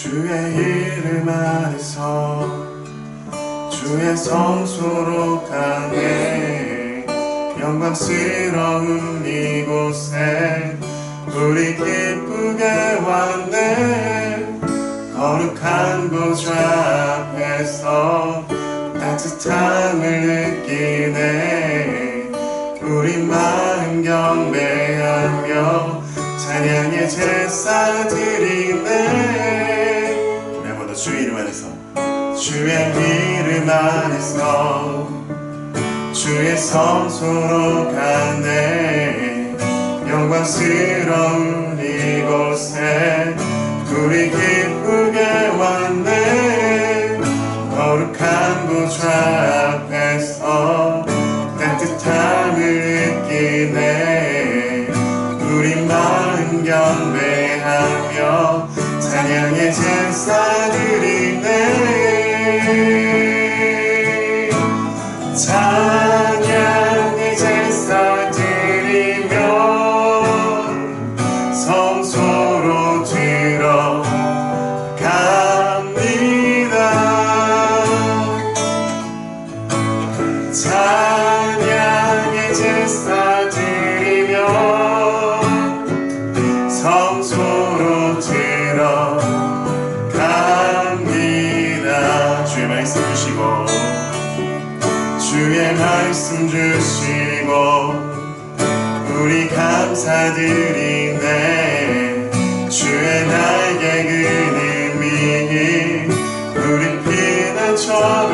주의 이름 안에서 주의 성소로 가네. 영광스러운 이곳에 우리 기쁘게 왔네. 거룩한 보좌 앞에서 따뜻함을 느끼네. 우리 마음 경배하며 찬양의 제사 드리네. 우리 한번 더 주의 이름 안에서, 주의 이름 안에서 주의 성소로 가네. 영광스러운 이곳에 우리 기쁘게 왔네. 거룩한 보좌 앞에서 따뜻함을 느끼네. 우리 마음 경배하며 찬양의 제사 드리네. 찬양의 제사 드리며 성소로 들어갑니다. 찬양의 제사 드리며 성소로 들어갑니다. 주의 말씀 주시고, 주의 말씀 주시고 우리 감사드리네. 주의 날개 그늘이 우리 피난처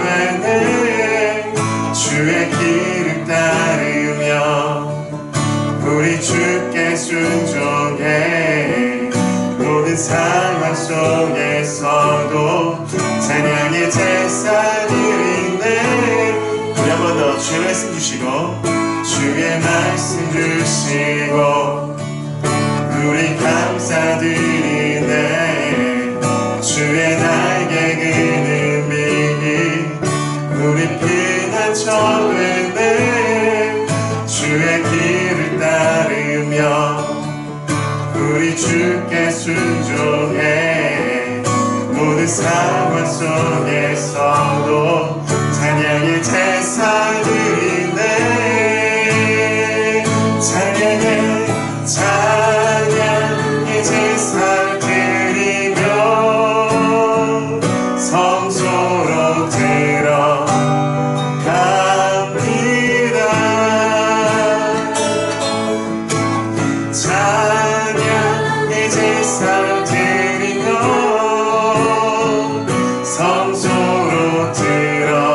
되네. 주의 길을 따르며 우리 주께 순종해. 모든 상황 속에서도 찬양의 제사 드리네. 우리 한 번 더 주의 말씀 주시고, 주의 말씀 주시고 우리 감사드리네. 주의 날개 그늘이 우리 피난처 되네. 주의 길을 따르며 우리 주께 순종해. 모든 상황 속에서도 찬양의 제사 드리네. 찬양의 제사 드리며 성소로 들어갑니다. 찬양의 제사 드리며 성소로 들어갑니다.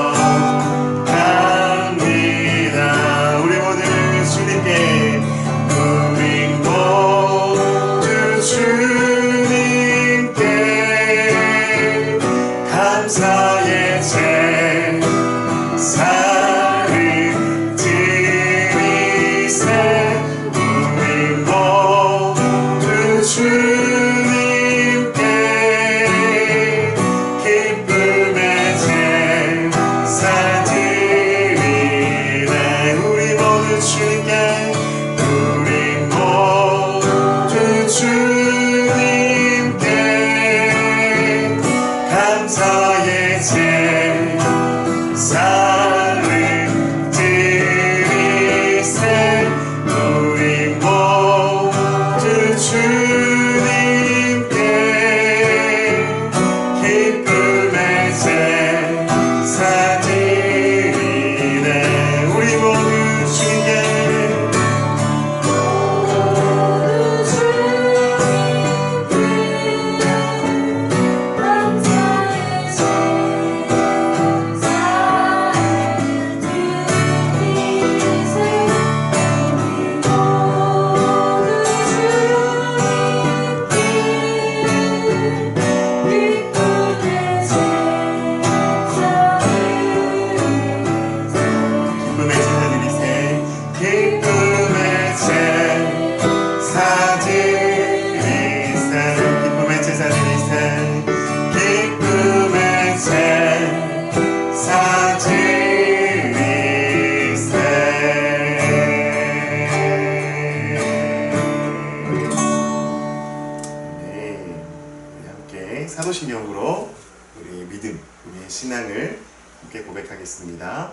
신앙을 함께 고백하겠습니다.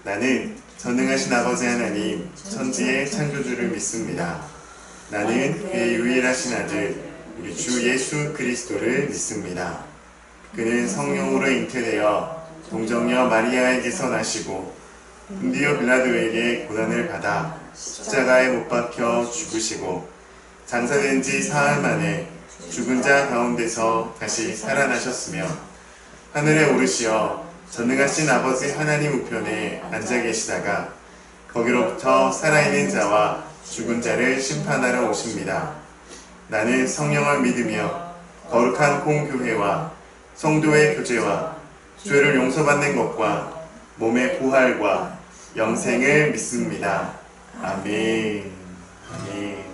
나는 전능하신 아버지 하나님, 천지의 창조주를 믿습니다. 나는 그의 유일하신 아들, 우리 주 예수 그리스도를 믿습니다. 그는 성령으로 잉태되어 동정녀 마리아에게서 나시고 본디오 빌라도에게 고난을 받아 십자가에 못 박혀 죽으시고 장사된 지 사흘 만에 죽은 자 가운데서 다시 살아나셨으며 하늘에 오르시어 전능하신 아버지 하나님 우편에 앉아 계시다가 거기로부터 살아있는 자와 죽은 자를 심판하러 오십니다. 나는 성령을 믿으며 거룩한 공교회와 성도의 교제와 죄를 용서받는 것과 몸의 부활과 영생을 믿습니다. 아멘. 아멘.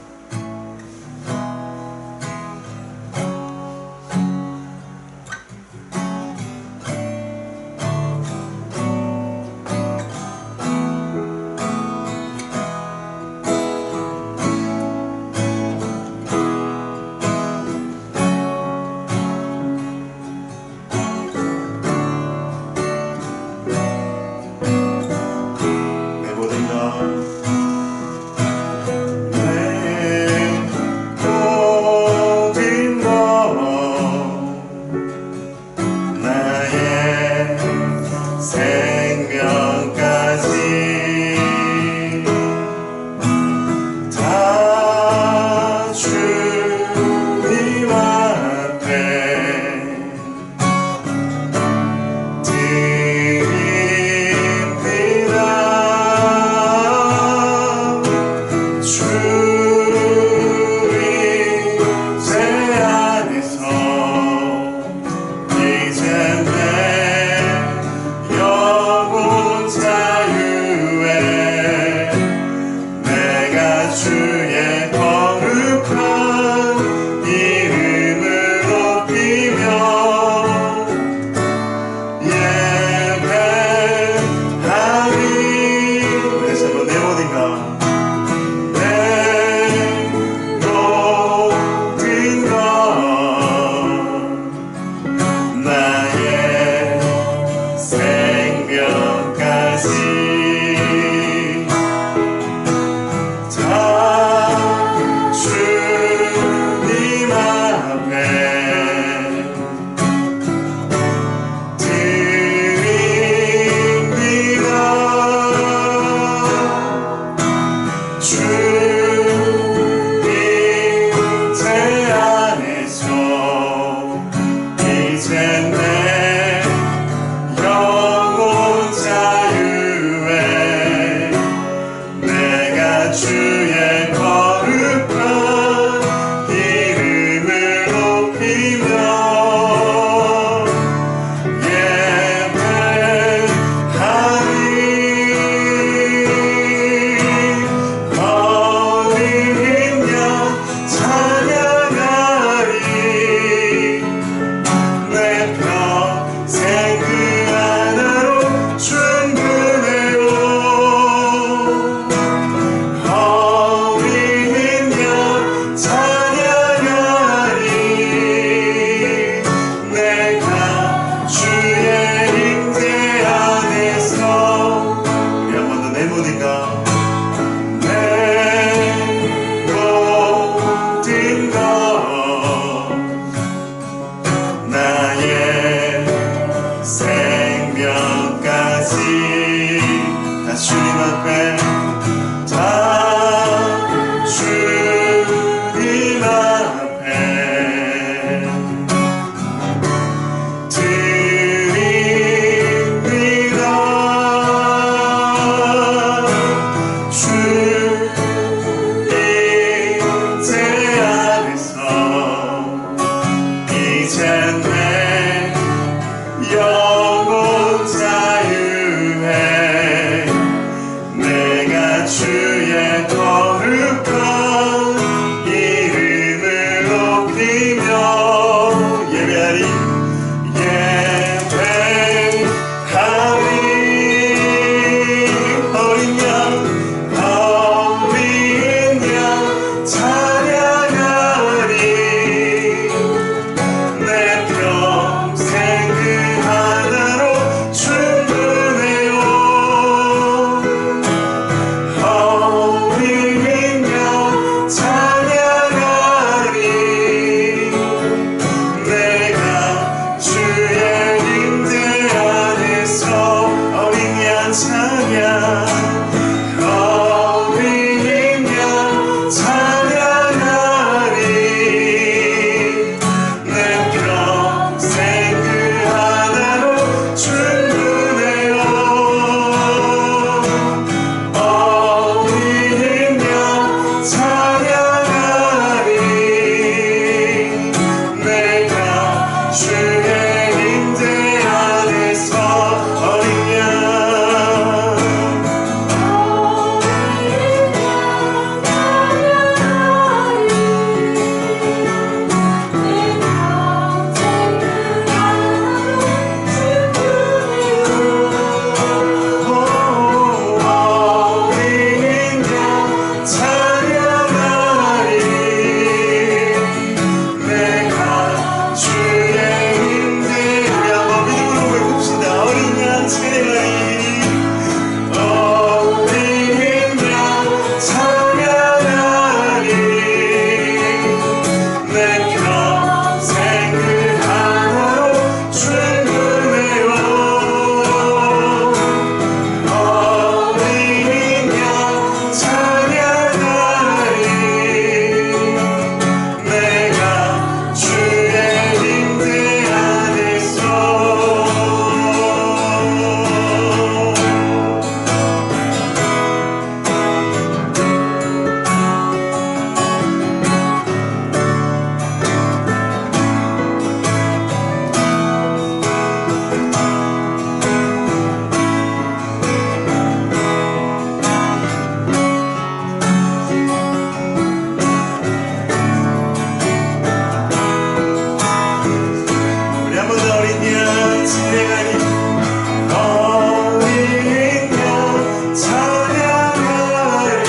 영원 자유해 내가 찬양하리 어린 양 찬양하리 내 평생 그 하나로 충분해요 어린 양 찬양하리 내가 주의 임재 안에서 우리 한 번 더 어린 양 찬양하리 어린 양 찬양하리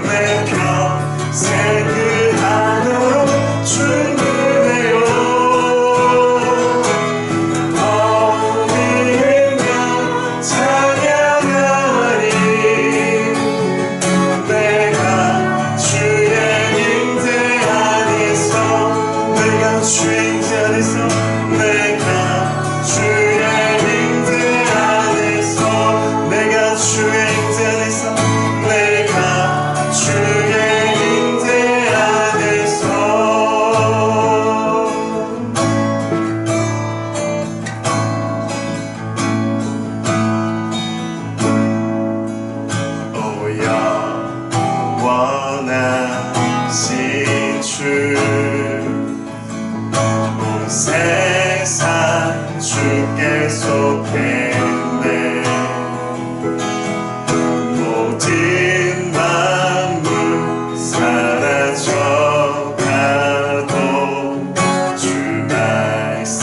내 평생 그 하나로 충분해요 어린 양 찬양하리 내가 주의 임재 안에서 내가 주의 임재 안에서 내가 주의 임재 안에서 내가 주의 임재 안에서 내가 주의 임재 안에서 오야 원하신 주 온 세상 주께 속했네 모든 만물 사라져가도 주 말씀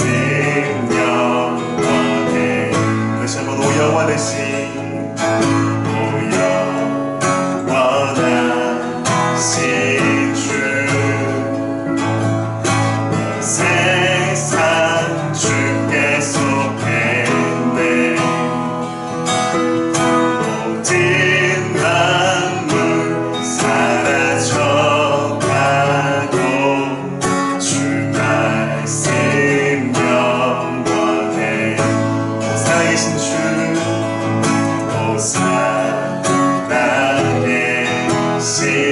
영원해 다시 한번 오야 원하신 오야 원하신 주 세상 주께 속했네 모든 만물 사라져가도 주 말씀 영원해 살아계신 주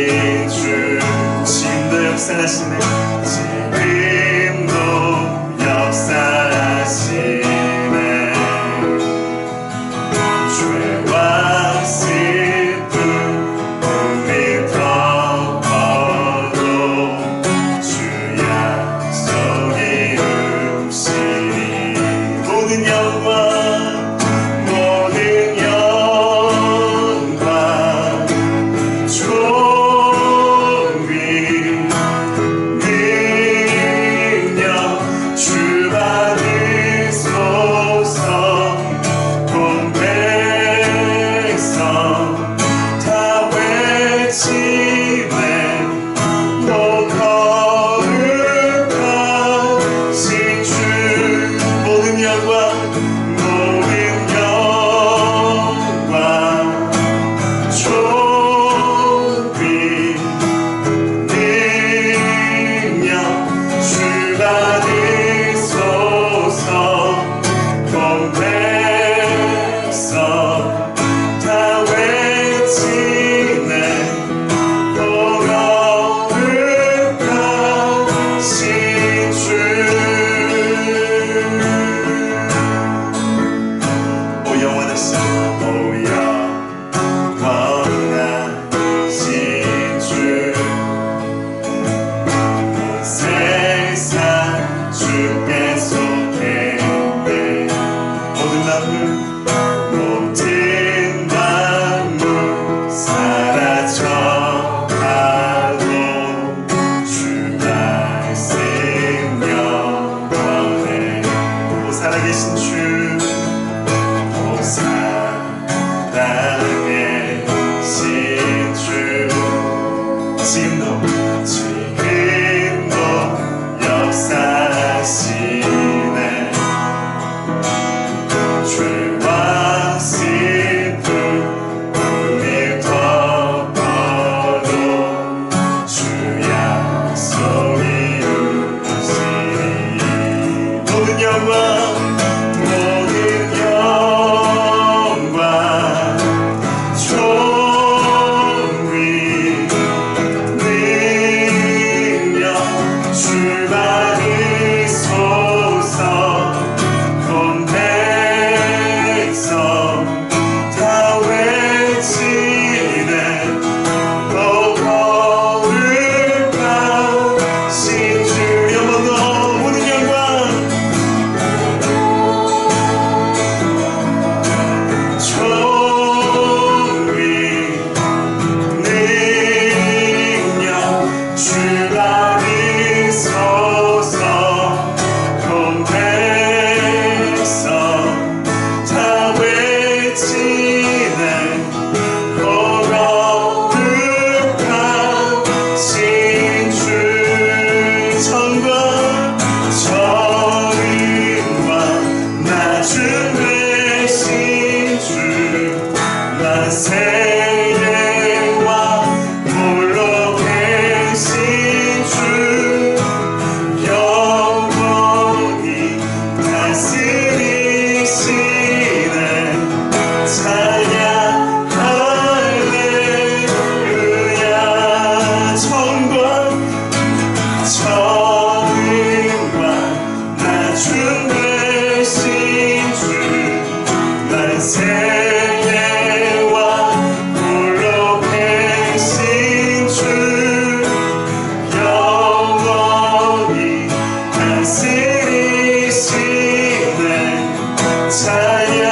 살아계신 주 지금도 역사하시네 지금도 역사하시네 죄와 슬픔 우리 덮어도 주 약속이 흡시니 모든 영광 모든 영광 존귀 능력 주 받으소서 온 백성 다 외치네 또 거룩하신 주 모든 영광 모든 영광 존귀 능력 주 받으소서 온 백성 다 외치네 또 거룩하신 주 오 영원하신 오 영원하신 주 온 세상 주께 속했네 모든 만물 모든 만물 사라져가도 주 말씀 영원해 오 살아계신 주 오 살아계신 주 지금도 역사하시네 죄와 슬픔이 덮어도 주 약속이 이루시리. 모든 영광 존귀 능력 주 받으소서. 온 백성 다 외치네 거룩하신 주. 영원한 모든 영광 존귀 능력 주 받으소서. 온 백성 다 외치네 거룩하신 주. 천과 저음과 낮은 되신 주. 만세와 홀로 계신 주. 영원히 다스리시네. 찬양 할렐루야. 천과 저음과 낮은 되신 주. 만세와 홀로 계신 주. 영원히 다스리시네. 찬양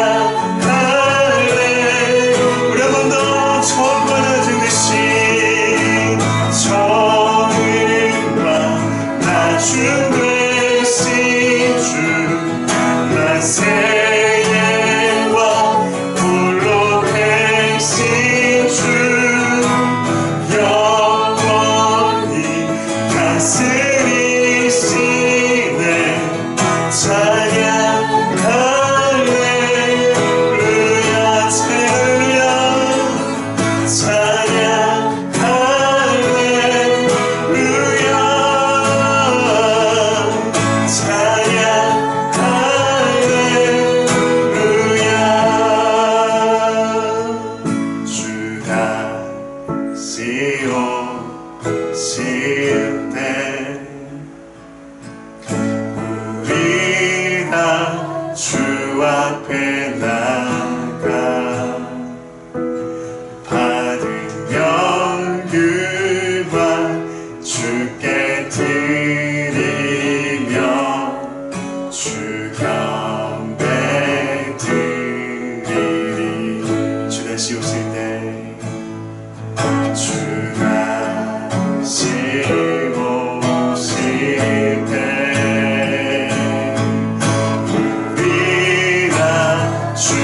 할렐루야. 우리 한 번 더 천과 낮은 되신 저음과 낮은 되신 주. 만세와 홀로 계신 주. 영원히 다스리시네. 찬양 할렐루야. 찬양 할렐루야. 찬양 할렐루야. 주가 오실 때 우리 다 주 앞에 나가 받은 영광 주께 드리며 주 경배 드리리. 주 다시 오실 때 주가 다시 오실 때 우리 다 주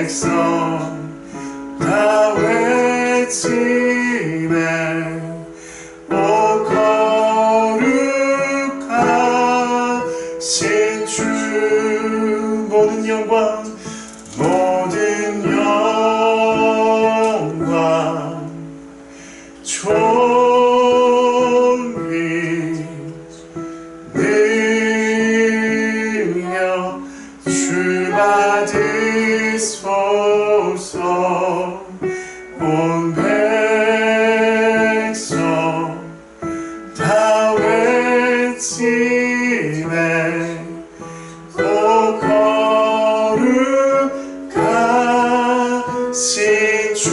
백성 다 외치네 오 거룩하신 주 모든 영광 존귀 능력 주 받으소서 온 백성 다 외치네 오 거룩하신 주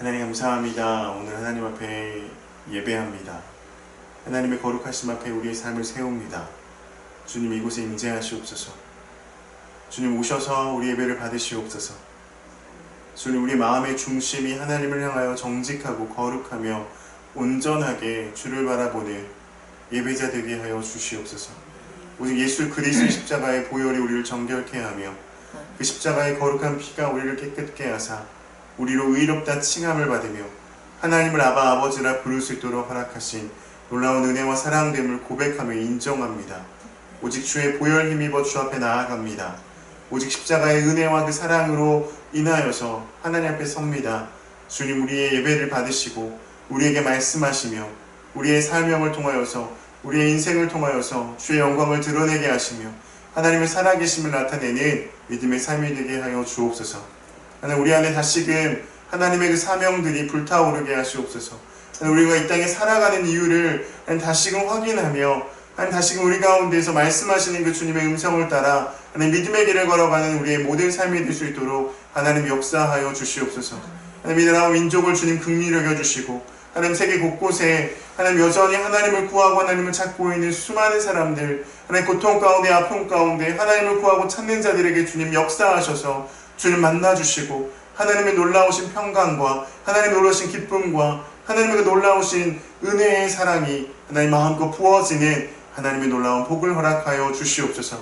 하나님 감사합니다. 오늘 하나님 앞에 예배합니다. 하나님의 거룩하심 앞에 우리의 삶을 세웁니다. 주님 이곳에 임재하시옵소서. 주님 오셔서 우리 예배를 받으시옵소서. 주님 우리 마음의 중심이 하나님을 향하여 정직하고 거룩하며 온전하게 주를 바라보는 예배자 되게 하여 주시옵소서. 오직 예수 그리스도의 십자가의 보혈이 우리를 정결케 하며 그 십자가의 거룩한 피가 우리를 깨끗게 하사 우리로 의롭다 칭함을 받으며 하나님을 아바 아버지라 부를 수 있도록 허락하신 놀라운 은혜와 사랑됨을 고백하며 인정합니다. 오직 주의 보혈 힘입어 주 앞에 나아갑니다. 오직 십자가의 은혜와 그 사랑으로 인하여서 하나님 앞에 섭니다. 주님 우리의 예배를 받으시고 우리에게 말씀하시며 우리의 삶을 통하여서 우리의 인생을 통하여서 주의 영광을 드러내게 하시며 하나님의 살아계심을 나타내는 믿음의 삶이 되게 하여 주옵소서. 하나님 우리 안에 다시금 하나님의 그 사명들이 불타오르게 하시옵소서. 하나님 우리가 이 땅에 살아가는 이유를 하나님 다시금 확인하며 하나님 다시금 우리 가운데서 말씀하시는 그 주님의 음성을 따라 하나님 믿음의 길을 걸어가는 우리의 모든 삶이 될 수 있도록 하나님 역사하여 주시옵소서. 하나님 이 나라 민족을 주님 긍휼히 여겨주시고 하나님 세계 곳곳에 하나님 여전히 하나님을 구하고 하나님을 찾고 있는 수많은 사람들 하나님 고통 가운데 아픔 가운데 하나님을 구하고 찾는 자들에게 주님 역사하셔서 주님 만나주시고 하나님의 놀라우신 평강과 하나님의 놀라우신 기쁨과 하나님의 그 놀라우신 은혜의 사랑이 하나님 마음껏 부어지는 하나님의 놀라운 복을 허락하여 주시옵소서.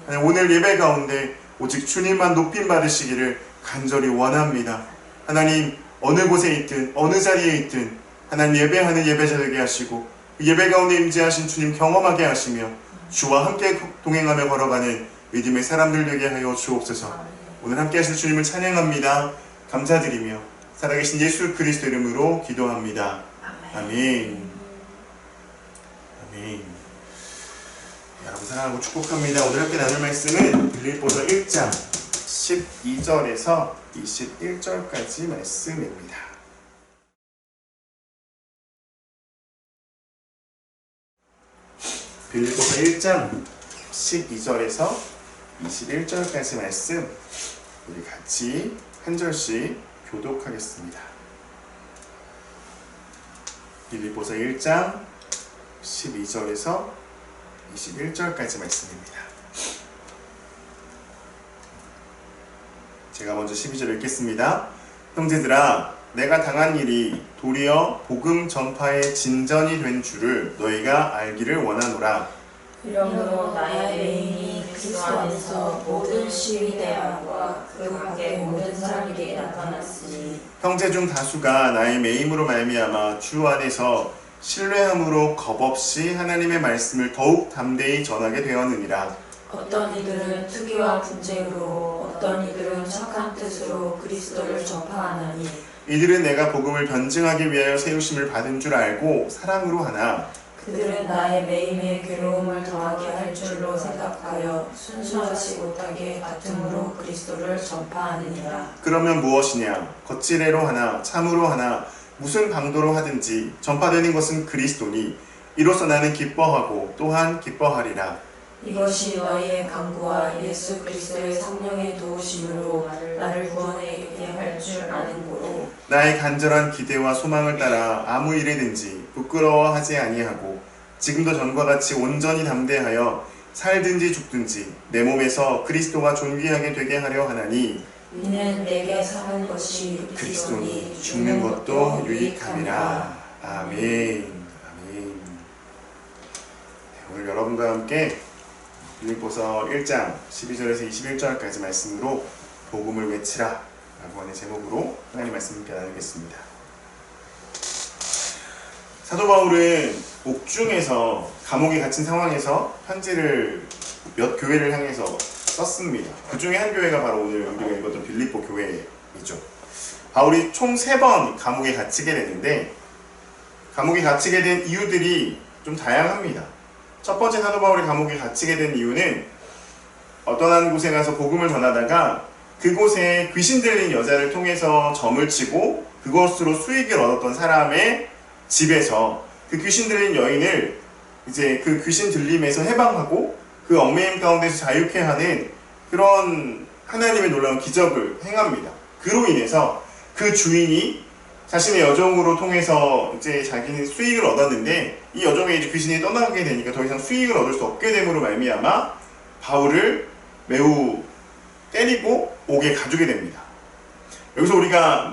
하나님 오늘 예배 가운데 오직 주님만 높임 받으시기를 간절히 원합니다. 하나님 어느 곳에 있든 어느 자리에 있든 하나님 예배하는 예배자 되게 하시고 예배 가운데 임재하신 주님 경험하게 하시며 주와 함께 동행하며 걸어가는 믿음의 사람들 되게 하여 주옵소서. 오늘 함께 하실 주님을 찬양합니다. 감사드리며 살아계신 예수 그리스도 이름으로 기도합니다. 아멘. 아멘. 여러분 사랑하고 축복합니다. 오늘 함께 나눌 말씀은 빌립보서 1장 12절에서 21절까지 말씀입니다. 빌립보서 1장 12절에서 21절까지 말씀 우리 같이 한 절씩 교독하겠습니다. 빌립보서 1장 12절에서 21절까지 말씀입니다. 제가 먼저 12절 읽겠습니다. 형제들아 내가 당한 일이 도리어 복음 전파의 진전이 된 줄을 너희가 알기를 원하노라. 이러므로 나의 메인이 그리스도 안에서 모든 시위대함과 그 밖의 모든 사람에게 나타났으니 형제 중 다수가 나의 매임으로 말미암아 주 안에서 신뢰함으로 겁없이 하나님의 말씀을 더욱 담대히 전하게 되었느니라. 어떤 이들은 투기와 분쟁으로 어떤 이들은 착한 뜻으로 그리스도를 전파하나니 이들은 내가 복음을 변증하기 위하여 세우심을 받은 줄 알고 사랑으로 하나 그들은 나의 매임에 괴로움을 더하게 할 줄로 생각하여 순수하지 못하게 다툼으로 그리스도를 전파하느니라. 그러면 무엇이냐? 거칠애로 하나 참으로 하나 무슨 방도로 하든지 전파되는 것은 그리스도니 이로써 나는 기뻐하고 또한 기뻐하리라. 이것이 너희의 간구와 예수 그리스도의 성령의 도우심으로 나를 구원하게 할 줄 아는 고로 나의 간절한 기대와 소망을 따라 아무 일에든지 부끄러워하지 아니하고 지금도 전과 같이 온전히 담대하여 살든지 죽든지 내 몸에서 그리스도가 존귀하게 되게 하려 하나니 이는 내게 사는 것이 그리스도니 죽는 것도 유익함이라. 아멘. 아멘. 오늘 여러분과 함께 빌립보서 1장 12절에서 21절까지 말씀으로 복음을 외치라 라고 하는 제목으로 하나님 말씀을 함께 나누겠습니다. 사도 바울은 옥중에서 감옥에 갇힌 상황에서 편지를 몇 교회를 향해서 썼습니다. 그 중에 한 교회가 바로 오늘 우리가 읽었던 빌립보 교회이죠. 바울이 총 3번 감옥에 갇히게 되는데 감옥에 갇히게 된 이유들이 좀 다양합니다. 첫 번째 사도 바울이 감옥에 갇히게 된 이유는 어떤 한 곳에 가서 복음을 전하다가 그곳에 귀신 들린 여자를 통해서 점을 치고 그것으로 수익을 얻었던 사람의 집에서 그 귀신 들린 여인을 이제 그 귀신 들림에서 해방하고 그 얽매임 가운데서 자유케 하는 그런 하나님의 놀라운 기적을 행합니다. 그로 인해서 그 주인이 자신의 여정으로 통해서 이제 자기는 수익을 얻었는데 이 여정에 이제 귀신이 떠나게 되니까 더 이상 수익을 얻을 수 없게 됨으로 말미암아 바울을 매우 때리고 옥에 가두게 됩니다. 여기서 우리가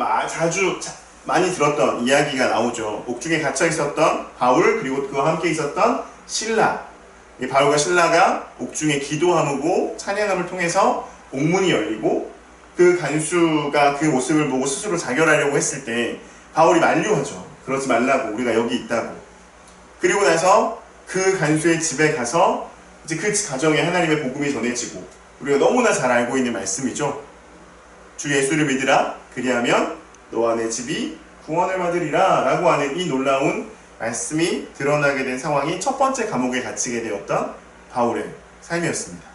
많이 들었던 이야기가 나오죠. 옥중에 갇혀 있었던 바울 그리고 그와 함께 있었던 실라. 이 바울과 실라가 옥중에 기도하고 찬양함을 통해서 옥문이 열리고 그 간수가 그 모습을 보고 스스로 자결하려고 했을 때 바울이 만류하죠. 그러지 말라고, 우리가 여기 있다고. 그리고 나서 그 간수의 집에 가서 이제 그 가정에 하나님의 복음이 전해지고, 우리가 너무나 잘 알고 있는 말씀이죠. 주 예수를 믿으라, 그리하면 너와 내 집이 구원을 받으리라 라고 하는 이 놀라운 말씀이 드러나게 된 상황이 첫 번째 감옥에 갇히게 되었던 바울의 삶이었습니다.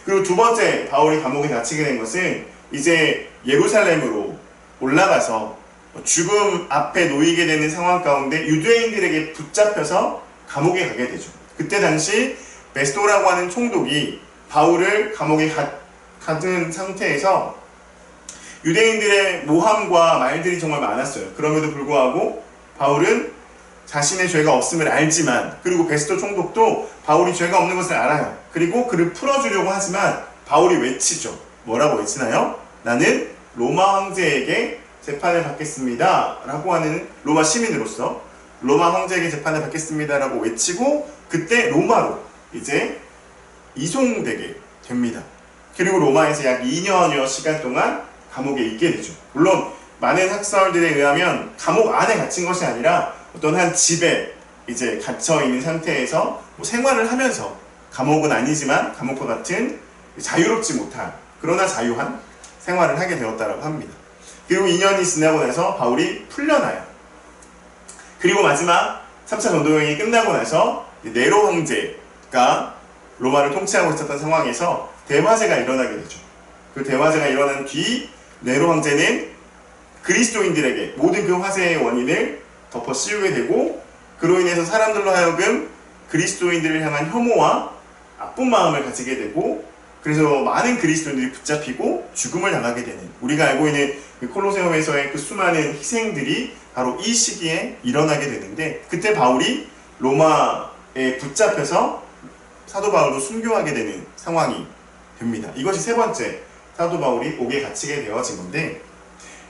그리고 두 번째 바울이 감옥에 갇히게 된 것은 이제 예루살렘으로 올라가서 죽음 앞에 놓이게 되는 상황 가운데 유대인들에게 붙잡혀서 감옥에 가게 되죠. 그때 당시 베스토라고 하는 총독이 바울을 감옥에 가둔 상태에서 유대인들의 모함과 말들이 정말 많았어요. 그럼에도 불구하고 바울은 자신의 죄가 없음을 알지만, 그리고 베스토 총독도 바울이 죄가 없는 것을 알아요. 그리고 그를 풀어주려고 하지만 바울이 외치죠. 뭐라고 외치나요? 나는 로마 황제에게 재판을 받겠습니다 라고 하는, 로마 시민으로서 로마 황제에게 재판을 받겠습니다 라고 외치고, 그때 로마로 이제 이송되게 됩니다. 그리고 로마에서 약 2년여 시간 동안 감옥에 있게 되죠. 물론 많은 학설들에 의하면 감옥 안에 갇힌 것이 아니라 어떤 한 집에 이제 갇혀 있는 상태에서 생활을 하면서, 감옥은 아니지만 감옥과 같은 자유롭지 못한 그러나 자유한 생활을 하게 되었다고 합니다. 그리고 2년이 지나고 나서 바울이 풀려나요. 그리고 마지막 3차 전도여행이 끝나고 나서 네로 황제가 로마를 통치하고 있었던 상황에서 대화제가 일어나게 되죠. 그 대화제가 일어난 뒤 네로 황제는 그리스도인들에게 모든 그 화제의 원인을 덮어 씌우게 되고, 그로 인해서 사람들로 하여금 그리스도인들을 향한 혐오와 나쁜 마음을 가지게 되고, 그래서 많은 그리스도인들이 붙잡히고 죽음을 당하게 되는, 우리가 알고 있는 그 콜로세움에서의 그 수많은 희생들이 바로 이 시기에 일어나게 되는데, 그때 바울이 로마에 붙잡혀서 사도 바울도 순교하게 되는 상황이 됩니다. 이것이 세 번째 사도 바울이 옥에 갇히게 되어진 건데,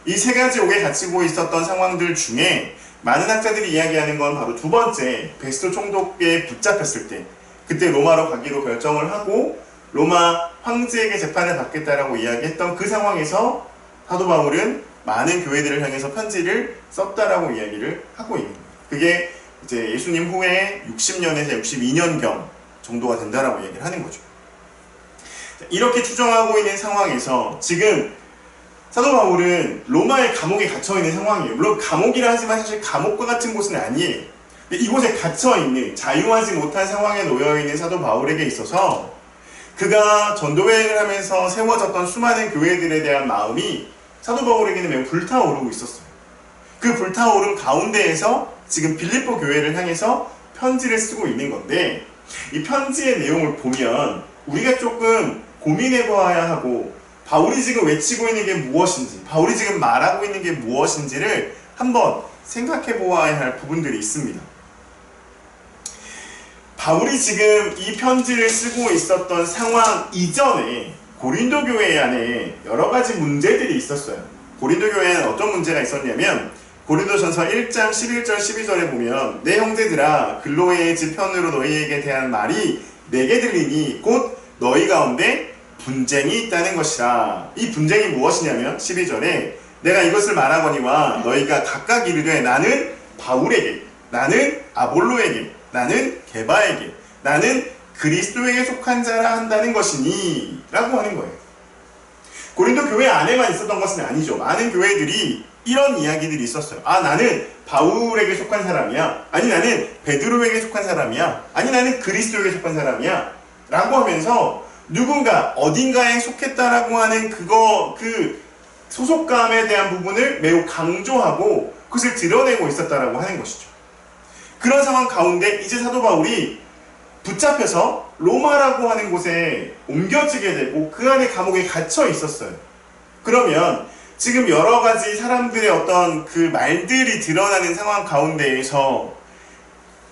이 세 가지 옥에 갇히고 있었던 상황들 중에 많은 학자들이 이야기하는 건 바로 두 번째 베스토 총독에 붙잡혔을 때, 그때 로마로 가기로 결정을 하고 로마 황제에게 재판을 받겠다라고 이야기했던 그 상황에서 사도 바울은 많은 교회들을 향해서 편지를 썼다라고 이야기를 하고 있는 거예요. 그게 이제 예수님 후에 60년에서 62년경 정도가 된다라고 얘기를 하는 거죠. 이렇게 추정하고 있는 상황에서 지금 사도 바울은 로마의 감옥에 갇혀있는 상황이에요. 물론 감옥이라 하지만 사실 감옥과 같은 곳은 아니에요. 근데 이곳에 갇혀있는, 자유하지 못한 상황에 놓여있는 사도 바울에게 있어서 그가 전도여행을 하면서 세워졌던 수많은 교회들에 대한 마음이 사도 바울에게는 매우 불타오르고 있었어요. 그 불타오른 가운데에서 지금 빌립보 교회를 향해서 편지를 쓰고 있는 건데, 이 편지의 내용을 보면 우리가 조금 고민해 보아야 하고, 바울이 지금 외치고 있는 게 무엇인지, 바울이 지금 말하고 있는 게 무엇인지를 한번 생각해 보아야 할 부분들이 있습니다. 바울이 지금 이 편지를 쓰고 있었던 상황 이전에 고린도 교회 안에 여러 가지 문제들이 있었어요. 고린도 교회에는 어떤 문제가 있었냐면, 고린도전서 1장 11절 12절에 보면 내 형제들아 글로에의 집 편으로 너희에게 대한 말이 내게 들리니 곧 너희 가운데 분쟁이 있다는 것이라. 이 분쟁이 무엇이냐면 12절에 내가 이것을 말하거니와 너희가 각각 이르되 나는 바울에게, 나는 아볼로에게, 나는 게바에게, 나는 그리스도에게 속한 자라 한다는 것이니 라고 하는 거예요. 고린도 교회 안에만 있었던 것은 아니죠. 많은 교회들이 이런 이야기들이 있었어요. 아, 나는 바울에게 속한 사람이야. 아니, 나는 베드로에게 속한 사람이야. 아니, 나는 그리스도에게 속한 사람이야. 라고 하면서 누군가 어딘가에 속했다라고 하는 그 소속감에 대한 부분을 매우 강조하고 그것을 드러내고 있었다라고 하는 것이죠. 그런 상황 가운데 이제 사도 바울이 붙잡혀서 로마라고 하는 곳에 옮겨지게 되고 그 안에 감옥에 갇혀 있었어요. 그러면 지금 여러 가지 사람들의 어떤 그 말들이 드러나는 상황 가운데에서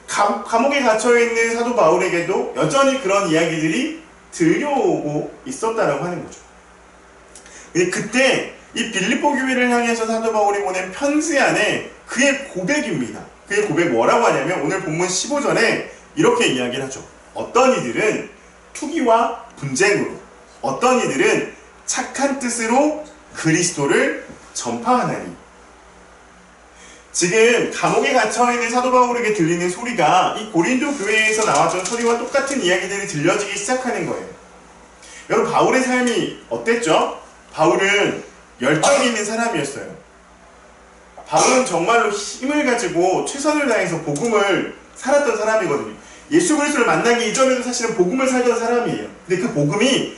감옥에 갇혀있는 사도 바울에게도 여전히 그런 이야기들이 들려오고 있었다라고 하는 거죠. 그때 이 빌립보 교회를 향해서 사도 바울이 보낸 편지 안에 그의 고백입니다. 그의 고백 뭐라고 하냐면 오늘 본문 15절에 이렇게 이야기를 하죠. 어떤 이들은 투기와 분쟁으로, 어떤 이들은 착한 뜻으로 그리스도를 전파하나니. 지금 감옥에 갇혀있는 사도 바울에게 들리는 소리가 이 고린도 교회에서 나왔던 소리와 똑같은 이야기들이 들려지기 시작하는 거예요. 여러분, 바울의 삶이 어땠죠? 바울은 열정이 있는 사람이었어요. 바울은 정말로 힘을 가지고 최선을 다해서 복음을 살았던 사람이거든요. 예수 그리스도를 만나기 이전에도 사실은 복음을 살던 사람이에요. 근데 그 복음이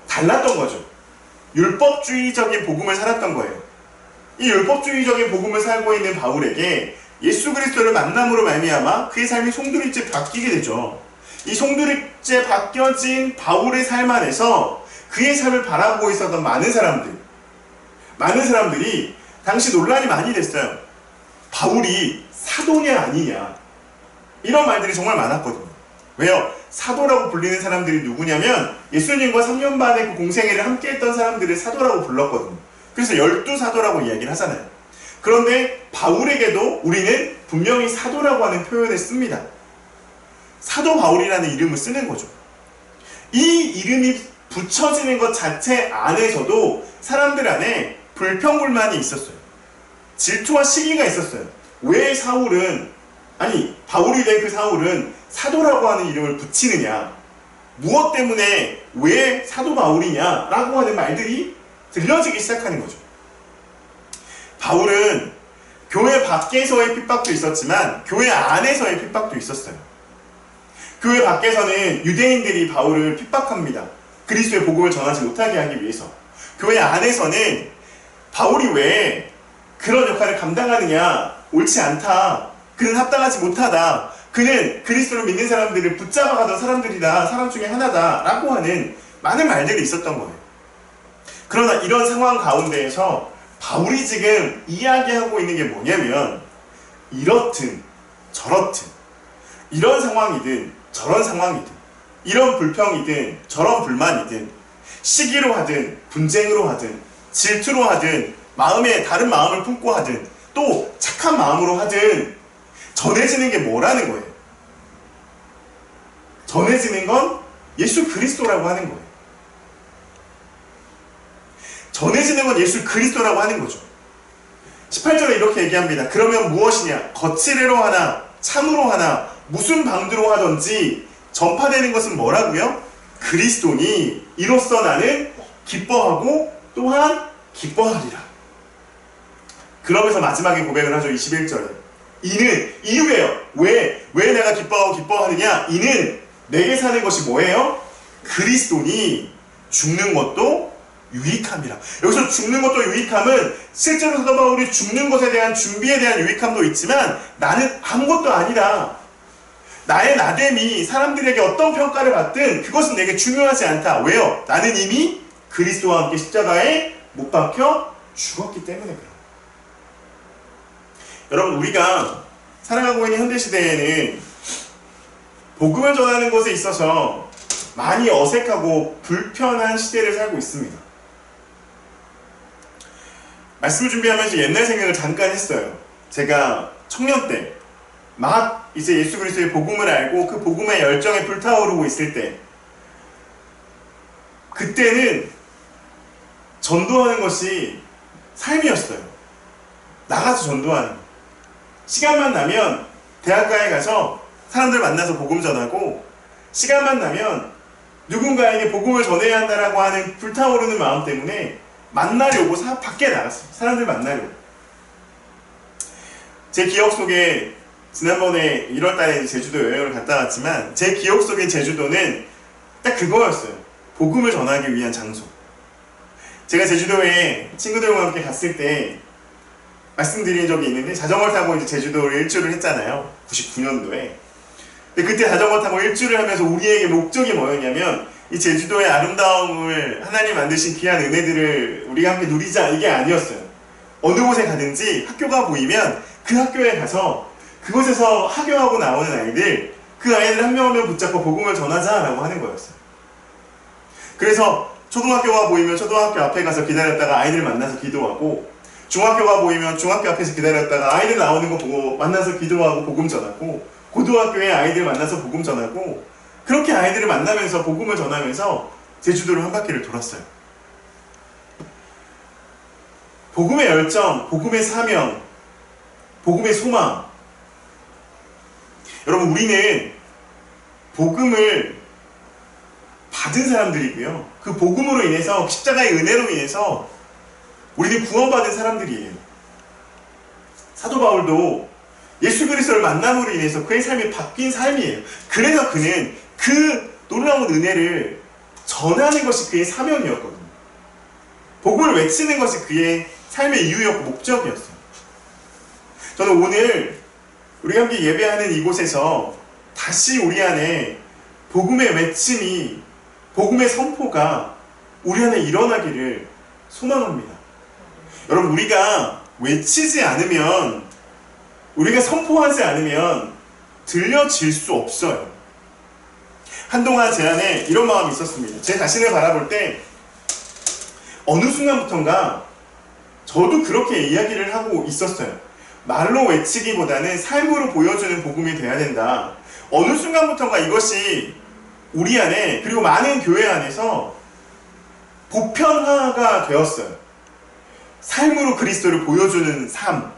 달랐던 거죠. 율법주의적인 복음을 살았던 거예요. 이 율법주의적인 복음을 살고 있는 바울에게 예수 그리스도를 만남으로 말미암아 그의 삶이 송두리째 바뀌게 되죠. 이 송두리째 바뀌어진 바울의 삶 안에서 그의 삶을 바라보고 있었던 많은 사람들이 당시 논란이 많이 됐어요. 바울이 사도냐 아니냐, 이런 말들이 정말 많았거든요. 왜요? 사도라고 불리는 사람들이 누구냐면 예수님과 3년 반의 그 공생애를 함께 했던 사람들을 사도라고 불렀거든요. 그래서 12사도라고 이야기를 하잖아요. 그런데 바울에게도 우리는 분명히 사도라고 하는 표현을 씁니다. 사도 바울이라는 이름을 쓰는 거죠. 이 이름이 붙여지는 것 자체 안에서도 사람들 안에 불평불만이 있었어요. 질투와 시기가 있었어요. 왜 바울이 된 그 사울은 사도라고 하는 이름을 붙이느냐, 무엇 때문에 왜 사도 바울이냐 라고 하는 말들이 들려지기 시작하는 거죠. 바울은 교회 밖에서의 핍박도 있었지만 교회 안에서의 핍박도 있었어요. 교회 밖에서는 유대인들이 바울을 핍박합니다. 그리스도의 복음을 전하지 못하게 하기 위해서. 교회 안에서는 바울이 왜 그런 역할을 감당하느냐, 옳지 않다, 그는 합당하지 못하다, 그는 그리스도를 믿는 사람들을 붙잡아가던 사람들이다, 사람 중에 하나다 라고 하는 많은 말들이 있었던 거예요. 그러나 이런 상황 가운데에서 바울이 지금 이야기하고 있는 게 뭐냐면, 이렇든 저렇든, 이런 상황이든 저런 상황이든, 이런 불평이든 저런 불만이든, 시기로 하든 분쟁으로 하든 질투로 하든 마음에 다른 마음을 품고 하든 또 착한 마음으로 하든 전해지는 게 뭐라는 거예요? 전해지는 건 예수 그리스도라고 하는 거예요. 전해지는 건 예수 그리스도라고 하는 거죠. 18절에 이렇게 얘기합니다. 그러면 무엇이냐? 거칠애로 하나 참으로 하나 무슨 방도로 하든지 전파되는 것은 뭐라고요? 그리스도니 이로써 나는 기뻐하고 또한 기뻐하리라. 그러면서 마지막에 고백을 하죠. 21절에 이유예요. 왜 내가 기뻐하고 기뻐하느냐? 이는 내게 사는 것이 뭐예요? 그리스도니 죽는 것도 유익함이라. 여기서 죽는 것도 유익함은 실제로 사도 바울이 죽는 것에 대한 준비에 대한 유익함도 있지만 나는 아무것도 아니다, 나의 나됨이 사람들에게 어떤 평가를 받든 그것은 내게 중요하지 않다. 왜요? 나는 이미 그리스도와 함께 십자가에 못 박혀 죽었기 때문에 그래요. 여러분, 우리가 살아가고 있는 현대시대에는 복음을 전하는 것에 있어서 많이 어색하고 불편한 시대를 살고 있습니다. 말씀을 준비하면서 옛날 생각을 잠깐 했어요. 제가 청년 때 막 이제 예수 그리스도의 복음을 알고 그 복음의 열정에 불타오르고 있을 때, 그때는 전도하는 것이 삶이었어요. 나가서 전도하는 거. 시간만 나면 대학가에 가서 사람들 만나서 복음 전하고, 시간만 나면 누군가에게 복음을 전해야 한다라고 하는 불타오르는 마음 때문에 만나려고 밖에 나갔어요. 사람들 만나려고. 제 기억 속에 지난번에 1월달에 제주도 여행을 갔다 왔지만 제 기억 속의 제주도는 딱 그거였어요. 복음을 전하기 위한 장소. 제가 제주도에 친구들과 함께 갔을 때 말씀드린 적이 있는데, 자전거를 타고 이제 제주도를 일주를 했잖아요. 99년도에. 근데 그때 자전거 타고 일주를 하면서 우리에게 목적이 뭐였냐면 이 제주도의 아름다움을 하나님 만드신 귀한 은혜들을 우리가 함께 누리자 이게 아니었어요. 어느 곳에 가든지 학교가 보이면 그 학교에 가서 그곳에서 학교하고 나오는 아이들, 그 아이들 한 명 한 명 붙잡고 복음을 전하자라고 하는 거였어요. 그래서 초등학교가 보이면 초등학교 앞에 가서 기다렸다가 아이들 만나서 기도하고, 중학교가 보이면 중학교 앞에서 기다렸다가 아이들 나오는 거 보고 만나서 기도하고 복음 전하고, 고등학교에 아이들 만나서 복음 전하고, 그렇게 아이들을 만나면서 복음을 전하면서 제주도를 한 바퀴를 돌았어요. 복음의 열정, 복음의 사명, 복음의 소망. 여러분, 우리는 복음을 받은 사람들이고요. 그 복음으로 인해서, 십자가의 은혜로 인해서 우리는 구원받은 사람들이에요. 사도 바울도 예수 그리스도를 만남으로 인해서 그의 삶이 바뀐 삶이에요. 그래서 그는 그 놀라운 은혜를 전하는 것이 그의 사명이었거든요. 복음을 외치는 것이 그의 삶의 이유였고 목적이었어요. 저는 오늘 우리가 함께 예배하는 이곳에서 다시 우리 안에 복음의 외침이, 복음의 선포가 우리 안에 일어나기를 소망합니다. 여러분, 우리가 외치지 않으면, 우리가 선포하지 않으면 들려질 수 없어요. 한동안 제 안에 이런 마음이 있었습니다. 제 자신을 바라볼 때 어느 순간부턴가 저도 그렇게 이야기를 하고 있었어요. 말로 외치기보다는 삶으로 보여주는 복음이 돼야 된다. 어느 순간부턴가 이것이 우리 안에, 그리고 많은 교회 안에서 보편화가 되었어요. 삶으로 그리스도를 보여주는 삶,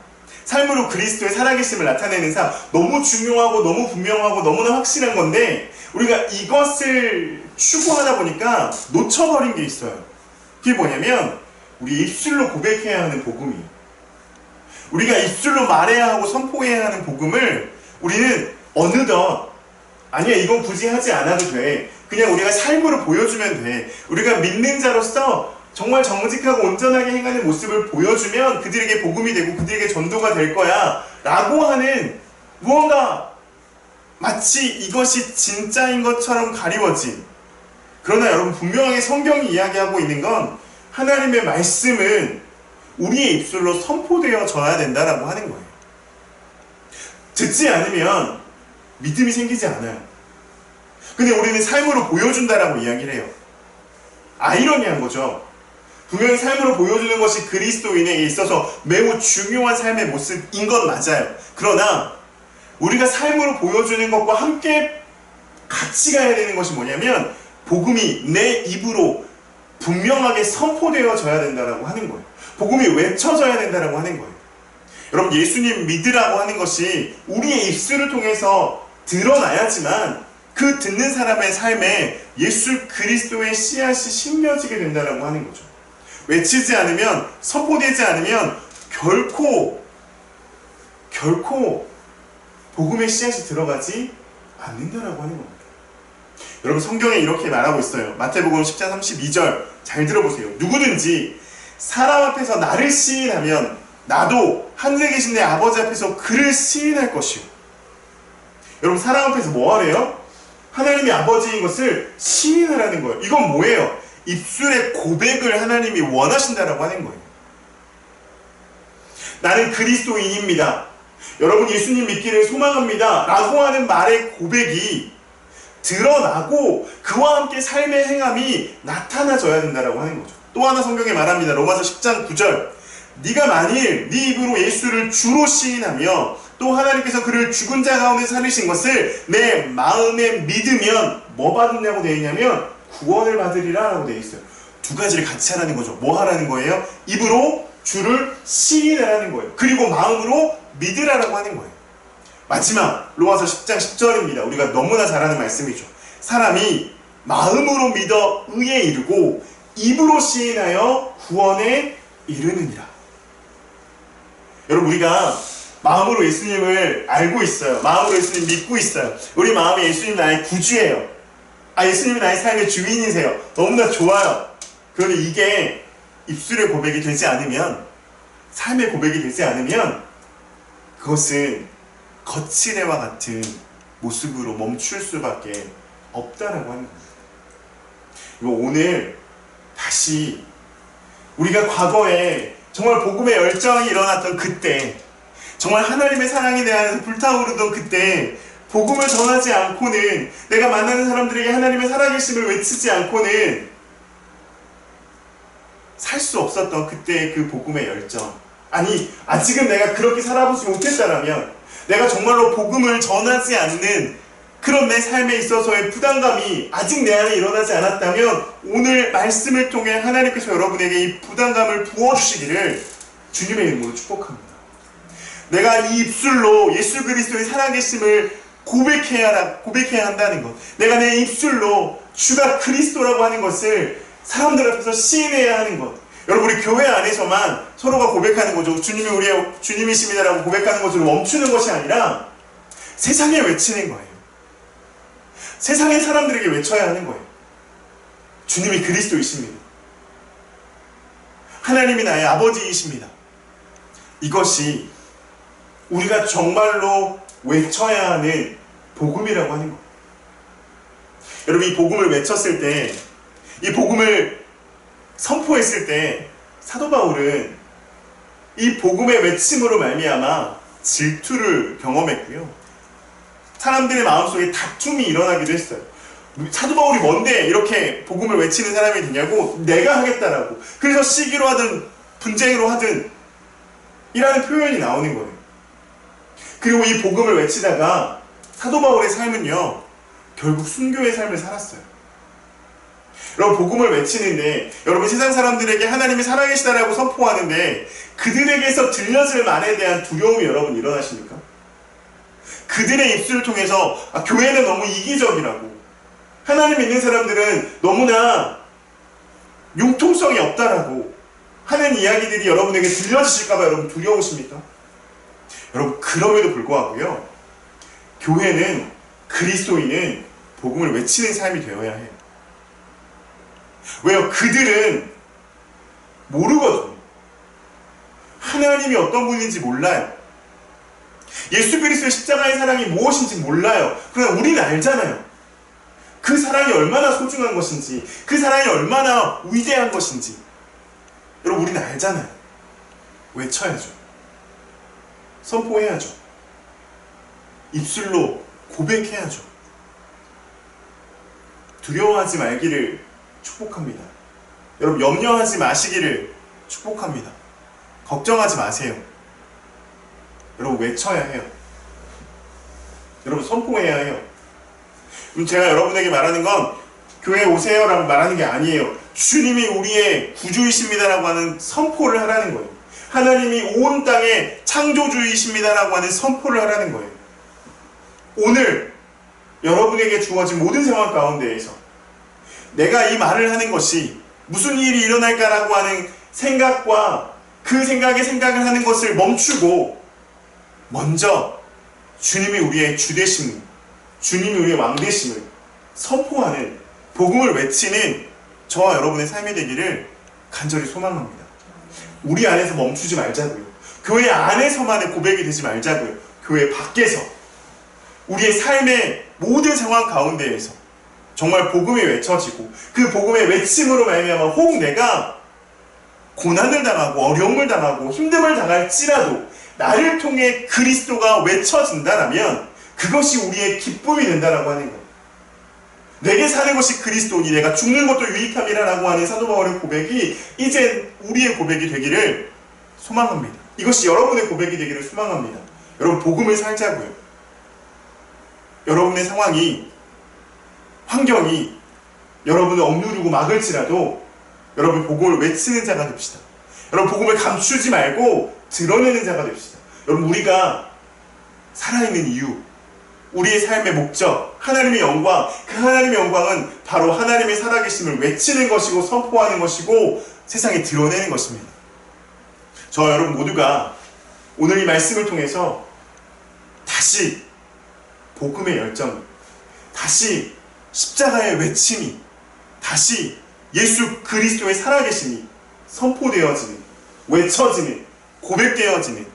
삶으로 그리스도의 살아계심을 나타내는 삶, 너무 중요하고 너무 분명하고 너무나 확실한 건데 우리가 이것을 추구하다 보니까 놓쳐버린 게 있어요. 그게 뭐냐면 우리 입술로 고백해야 하는 복음이에요. 우리가 입술로 말해야 하고 선포해야 하는 복음을 우리는 어느덧, 아니야 이건 굳이 하지 않아도 돼, 그냥 우리가 삶으로 보여주면 돼, 우리가 믿는 자로서 정말 정직하고 온전하게 행하는 모습을 보여주면 그들에게 복음이 되고 그들에게 전도가 될 거야 라고 하는 무언가 마치 이것이 진짜인 것처럼 가리워진, 그러나 여러분 분명하게 성경이 이야기하고 있는 건 하나님의 말씀은 우리의 입술로 선포되어져야 된다라고 하는 거예요. 듣지 않으면 믿음이 생기지 않아요. 근데 우리는 삶으로 보여준다라고 이야기를 해요. 아이러니한 거죠. 분명히 삶으로 보여주는 것이 그리스도인에게 있어서 매우 중요한 삶의 모습인 건 맞아요. 그러나 우리가 삶으로 보여주는 것과 함께 같이 가야 되는 것이 뭐냐면 복음이 내 입으로 분명하게 선포되어져야 된다라고 하는 거예요. 복음이 외쳐져야 된다라고 하는 거예요. 여러분, 예수님 믿으라고 하는 것이 우리의 입술을 통해서 드러나야지만 그 듣는 사람의 삶에 예수 그리스도의 씨앗이 심겨지게 된다라고 하는 거죠. 외치지 않으면, 선포되지 않으면 결코 복음의 씨앗이 들어가지 않는다라고 하는 겁니다. 여러분, 성경에 이렇게 말하고 있어요. 마태복음 10장 32절 잘 들어보세요. 누구든지 사람 앞에서 나를 시인하면 나도 하늘에 계신 내 아버지 앞에서 그를 시인할 것이요. 여러분, 사람 앞에서 뭐 하래요? 하나님이 아버지인 것을 시인하라는 거예요. 이건 뭐예요? 입술의 고백을 하나님이 원하신다라고 하는 거예요. 나는 그리스도인입니다, 여러분 예수님 믿기를 소망합니다 라고 하는 말의 고백이 드러나고 그와 함께 삶의 행함이 나타나져야 된다라고 하는 거죠. 또 하나 성경에 말합니다. 로마서 10장 9절. 네가 만일 네 입으로 예수를 주로 시인하며 또 하나님께서 그를 죽은 자 가운데 살리신 것을 내 마음에 믿으면 뭐 받느냐고 되어 있냐면 구원을 받으리라 라고 되어 있어요. 두 가지를 같이 하라는 거죠. 뭐 하라는 거예요? 입으로 주를 시인하라는 거예요. 그리고 마음으로 믿으라라고 하는 거예요. 마지막 로마서 10장 10절입니다. 우리가 너무나 잘 아는 말씀이죠. 사람이 마음으로 믿어 의에 이르고 입으로 시인하여 구원에 이르느니라. 여러분, 우리가 마음으로 예수님을 알고 있어요. 마음으로 예수님 믿고 있어요. 우리 마음에 예수님 나의 구주예요. 예수님이 나의 삶의 주인이세요. 너무나 좋아요. 그런데 이게 입술의 고백이 되지 않으면, 삶의 고백이 되지 않으면 그것은 거칠애와 같은 모습으로 멈출 수밖에 없다라고 하는 겁니다. 오늘 다시 우리가 과거에 정말 복음의 열정이 일어났던 그때, 정말 하나님의 사랑에 대한 불타오르던 그때, 복음을 전하지 않고는, 내가 만나는 사람들에게 하나님의 살아계심을 외치지 않고는 살 수 없었던 그때의 그 복음의 열정. 아니, 아직은 내가 그렇게 살아보지 못했다라면, 내가 정말로 복음을 전하지 않는 그런 내 삶에 있어서의 부담감이 아직 내 안에 일어나지 않았다면, 오늘 말씀을 통해 하나님께서 여러분에게 이 부담감을 부어주시기를 주님의 이름으로 축복합니다. 내가 이 입술로 예수 그리스도의 살아계심을 고백해야 한다는 것, 내가 내 입술로 주가 그리스도라고 하는 것을 사람들 앞에서 시인해야 하는 것. 여러분, 우리 교회 안에서만 서로가 고백하는 거죠. 주님이 우리의 주님이십니다라고 고백하는 것으로 멈추는 것이 아니라 세상에 외치는 거예요. 세상의 사람들에게 외쳐야 하는 거예요. 주님이 그리스도이십니다. 하나님이 나의 아버지이십니다. 이것이 우리가 정말로 외쳐야 하는 복음이라고 하는 거예요. 여러분, 이 복음을 외쳤을 때, 이 복음을 선포했을 때 사도 바울은 이 복음의 외침으로 말미암아 질투를 경험했고요. 사람들의 마음속에 다툼이 일어나기도 했어요. 사도 바울이 뭔데 이렇게 복음을 외치는 사람이 되냐고, 내가 하겠다라고. 그래서 시기로 하든 분쟁으로 하든 이라는 표현이 나오는 거예요. 그리고 이 복음을 외치다가 사도 바울의 삶은요, 결국 순교의 삶을 살았어요. 여러분, 복음을 외치는데, 여러분, 세상 사람들에게 하나님이 살아계시다라고 선포하는데 그들에게서 들려질 말에 대한 두려움이 여러분 일어나십니까? 그들의 입술을 통해서 교회는 너무 이기적이라고, 하나님 믿는 사람들은 너무나 융통성이 없다라고 하는 이야기들이 여러분에게 들려지실까봐 여러분 두려우십니까? 여러분, 그럼에도 불구하고요, 교회는, 그리스도인은 복음을 외치는 삶이 되어야 해요. 왜요? 그들은 모르거든요. 하나님이 어떤 분인지 몰라요. 예수 그리스도의 십자가의 사랑이 무엇인지 몰라요. 그러나 우리는 알잖아요. 그 사랑이 얼마나 소중한 것인지, 그 사랑이 얼마나 위대한 것인지. 여러분, 우리는 알잖아요. 외쳐야죠. 선포해야죠. 입술로 고백해야죠. 두려워하지 말기를 축복합니다. 여러분, 염려하지 마시기를 축복합니다. 걱정하지 마세요. 여러분, 외쳐야 해요. 여러분, 선포해야 해요. 제가 여러분에게 말하는 건 교회에 오세요 라고 말하는 게 아니에요. 주님이 우리의 구주이십니다라고 하는 선포를 하라는 거예요. 하나님이 온 땅의 창조주이십니다라고 하는 선포를 하라는 거예요. 오늘 여러분에게 주어진 모든 상황 가운데에서 내가 이 말을 하는 것이 무슨 일이 일어날까라고 하는 생각과 그 생각에 생각을 하는 것을 멈추고, 먼저 주님이 우리의 주되심을, 주님이 우리의 왕되심을 선포하는, 복음을 외치는 저와 여러분의 삶이 되기를 간절히 소망합니다. 우리 안에서 멈추지 말자고요. 교회 안에서만의 고백이 되지 말자고요. 교회 밖에서, 우리의 삶의 모든 상황 가운데에서 정말 복음이 외쳐지고, 그 복음의 외침으로 말미암아 혹 내가 고난을 당하고 어려움을 당하고 힘듦을 당할지라도 나를 통해 그리스도가 외쳐진다라면 그것이 우리의 기쁨이 된다라고 하는 거예요. 내게 사는 것이 그리스도니 내가 죽는 것도 유익함이라고 하는 사도 바울의 고백이 이제 우리의 고백이 되기를 소망합니다. 이것이 여러분의 고백이 되기를 소망합니다. 여러분, 복음을 살자고요. 여러분의 상황이, 환경이 여러분을 억누르고 막을지라도 여러분, 복음을 외치는 자가 됩시다. 여러분, 복음을 감추지 말고 드러내는 자가 됩시다. 여러분, 우리가 살아있는 이유, 우리의 삶의 목적, 하나님의 영광, 그 하나님의 영광은 바로 하나님의 살아계심을 외치는 것이고 선포하는 것이고 세상에 드러내는 것입니다. 저 여러분 모두가 오늘 이 말씀을 통해서 다시 복음의 열정, 다시 십자가의 외침이, 다시 예수 그리스도의 살아계심이 선포되어지는, 외쳐지는, 고백되어지는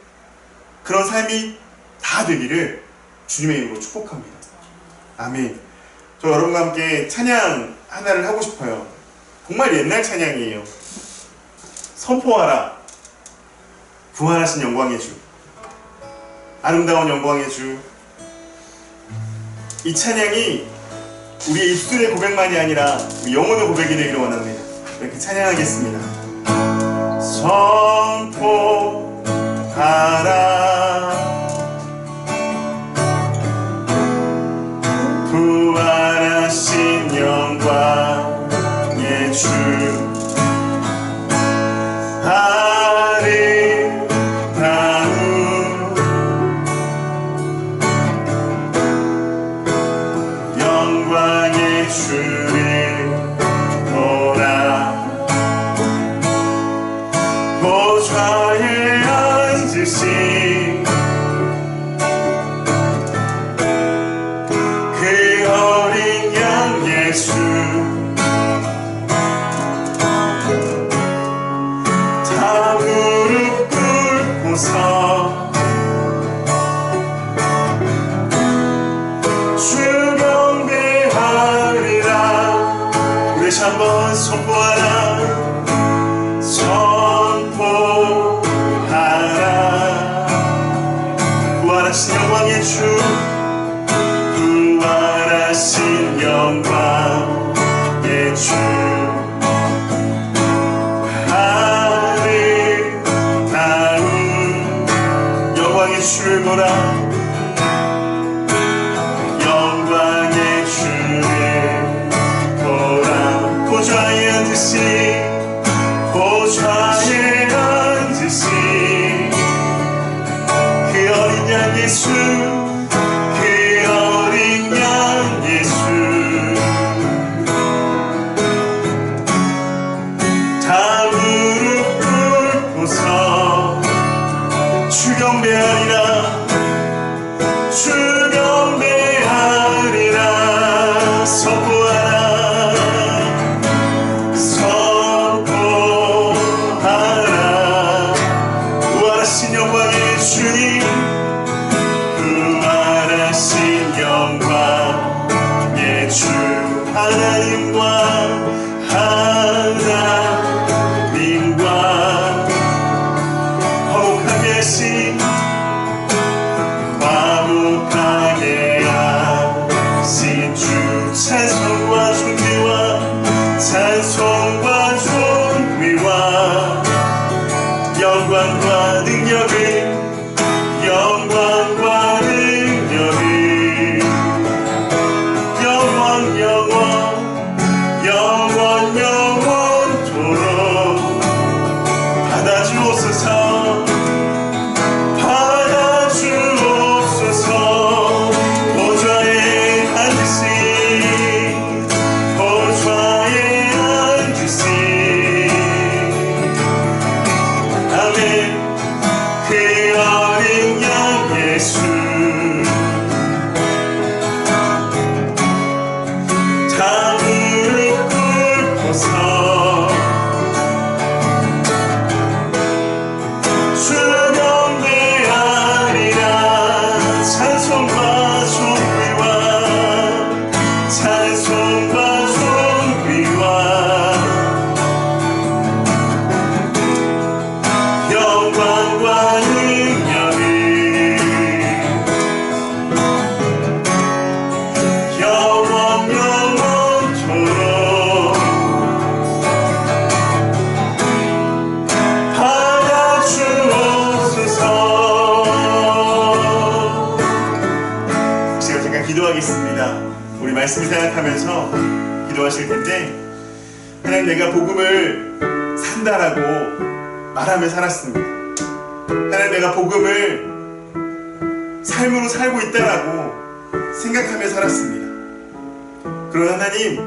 그런 삶이 다 되기를 주님의 이름으로 축복합니다. 아멘. 저 여러분과 함께 찬양 하나를 하고 싶어요. 정말 옛날 찬양이에요. 선포하라. 부활하신 영광의 주, 아름다운 영광의 주. 이 찬양이 우리의 입술의 고백만이 아니라 우리 영혼의 고백이 되기를 원합니다. 이렇게 찬양하겠습니다. 선포하라. 부활하신 영광의 주, 아름다운 영광의 주를 보라. 보좌에 앉으신 그 어린 양 예수, 다 무릎 꿇고서 주 경배하리라. 우리 다시 한번 선포하라. 선포하라. 부활하신 영광의 주, 부활하신 영광의 주, 아름다운 영광의 주를 보라. 영광의 주를 보라. 보좌에 앉으신, 보좌에 앉으신 그 어린 양 예수, 우리 말씀 생각하면서 기도하실 텐데, 하나님, 내가 복음을 산다라고 말하며 살았습니다. 하나님, 내가 복음을 삶으로 살고 있다라고 생각하며 살았습니다. 그러나 하나님,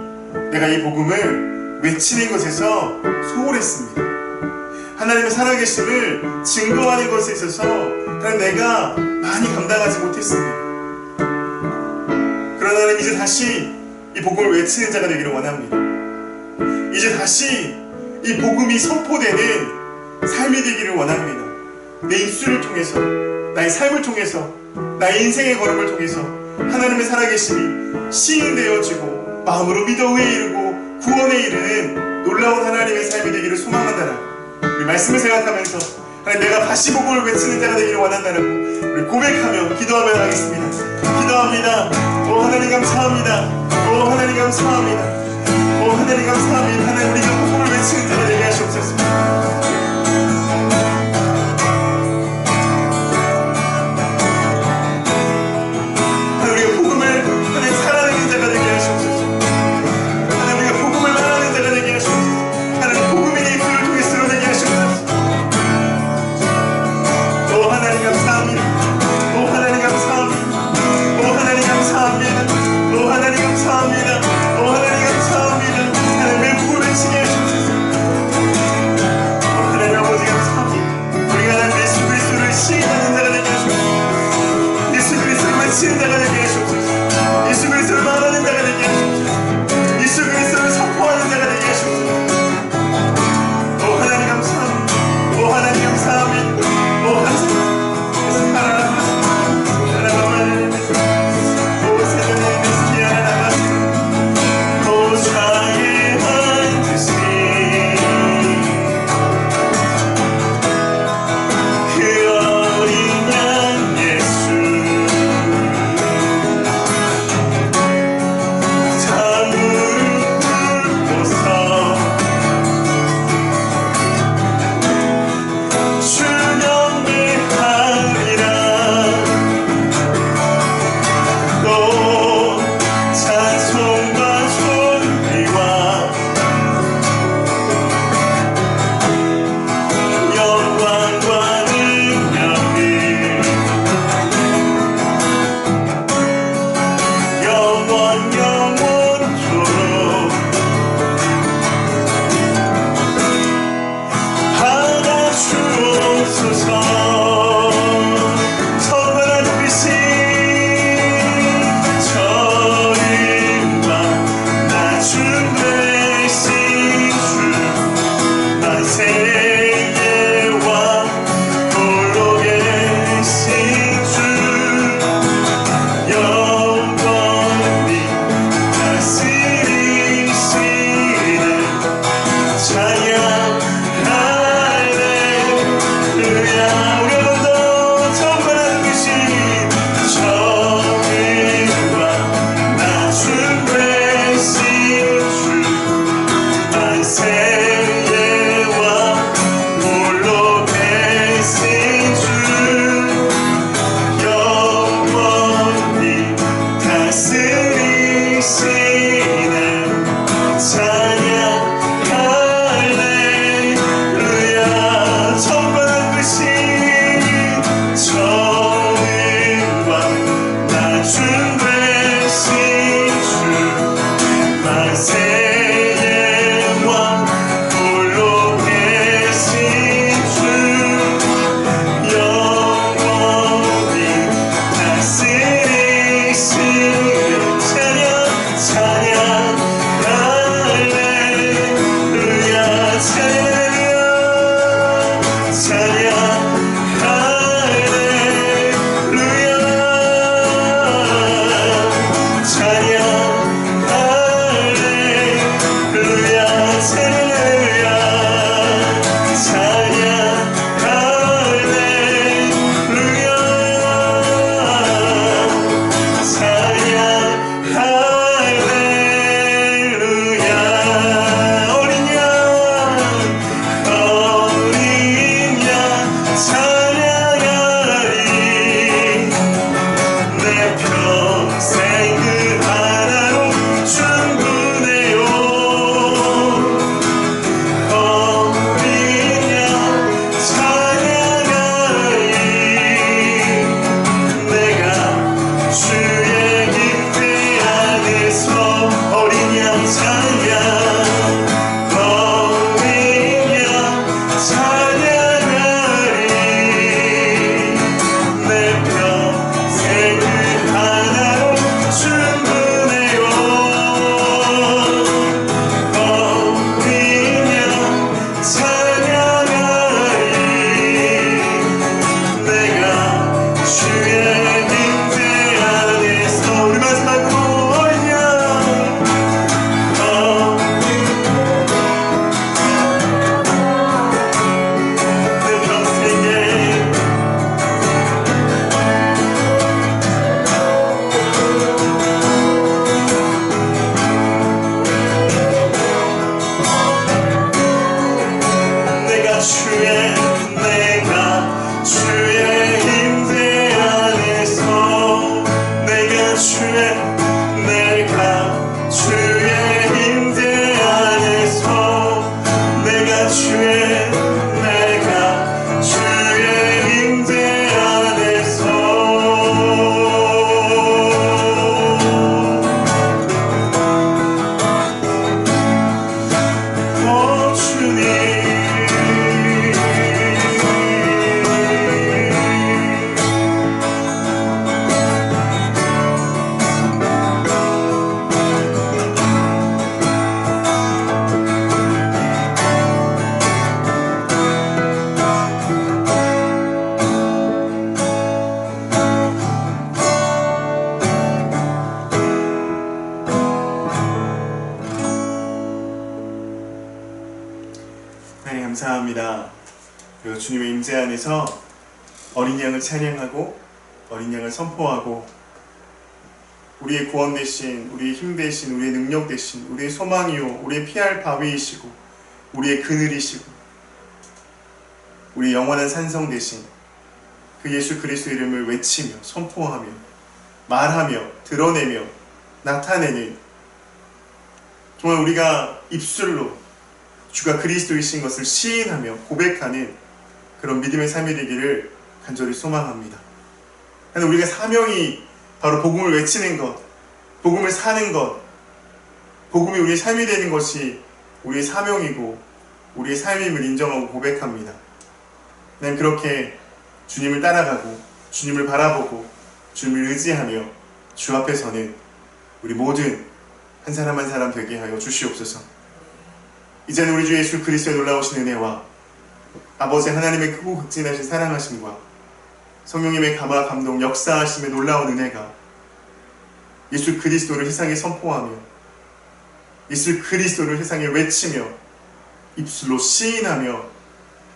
내가 이 복음을 외치는 것에서 소홀했습니다. 하나님의 살아계심을 증거하는 것에 있어서 하나님, 내가 많이 감당하지 못했습니다. 그러나 하나님, 이제 다시 이 복음을 외치는 자가 되기를 원합니다. 이제 다시 이 복음이 선포되는 삶이 되기를 원합니다. 내 입술을 통해서, 나의 삶을 통해서, 나의 인생의 걸음을 통해서 하나님의 살아계심이 시인되어지고 마음으로 믿어 의에 이르고 구원에 이르는 놀라운 하나님의 삶이 되기를 소망한다라고 우리 말씀을 생각하면서 하나님 내가 다시 복음을 외치는 자가 되기를 원한다라고 우리 고백하며 기도하며 나가겠습니다. 기도합니다. 오 하나님 감사합니다. 오 하나님 감사합니다. 오 하나님 감사합니다. 하나님 우리가 복음을 외치는 자가 되게 하시옵소서. 감사합니다. 그리고 주님의 임재 안에서 어린 양을 찬양하고 어린 양을 선포하고 우리의 구원 되신, 우리의 힘 되신, 우리의 능력 되신, 우리의 소망이요, 우리의 피할 바위이시고 우리의 그늘이시고 우리의 영원한 산성 되신 그 예수 그리스도 이름을 외치며 선포하며 말하며 드러내며 나타내는, 정말 우리가 입술로 주가 그리스도이신 것을 시인하며 고백하는 그런 믿음의 삶이 되기를 간절히 소망합니다. 하나님, 우리가 사명이 바로 복음을 외치는 것, 복음을 사는 것, 복음이 우리의 삶이 되는 것이 우리의 사명이고 우리의 삶임을 인정하고 고백합니다. 하나님, 그렇게 주님을 따라가고 주님을 바라보고 주님을 의지하며 주 앞에 서는 우리 모든 한 사람 한 사람 되게 하여 주시옵소서. 이제는 우리 주 예수 그리스도의 놀라우신 은혜와 아버지 하나님의 크고 극진하신 사랑하심과 성령님의 감화 감동 역사하심의 놀라운 은혜가 예수 그리스도를 세상에 선포하며 예수 그리스도를 세상에 외치며 입술로 시인하며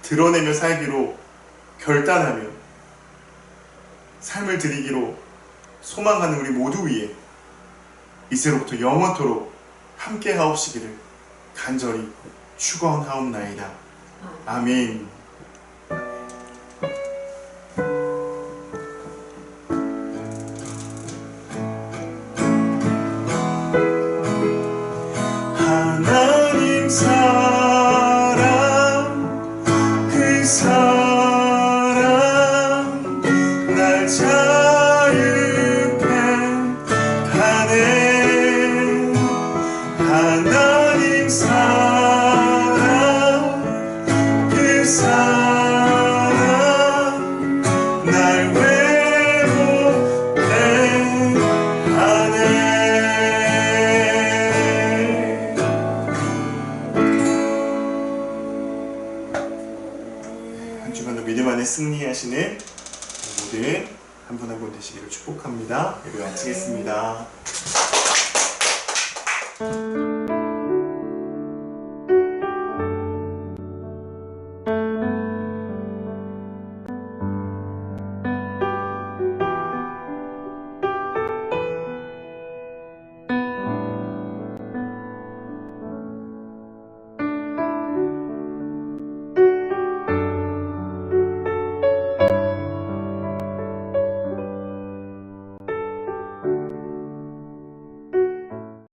드러내며 살기로 결단하며 삶을 드리기로 소망하는 우리 모두 위에 이제로부터 영원토록 함께 하옵시기를 간절히 축원하옵나이다. 아멘. 하나님 사랑, 그 사랑 날 자유케 하네. 하나님 사랑, 그 사랑 날 외롭게 하네. 한 주간도 믿음 안에 승리하시는 모든 한 분 한 분 되시기를 축복합니다. 예배 마치겠습니다.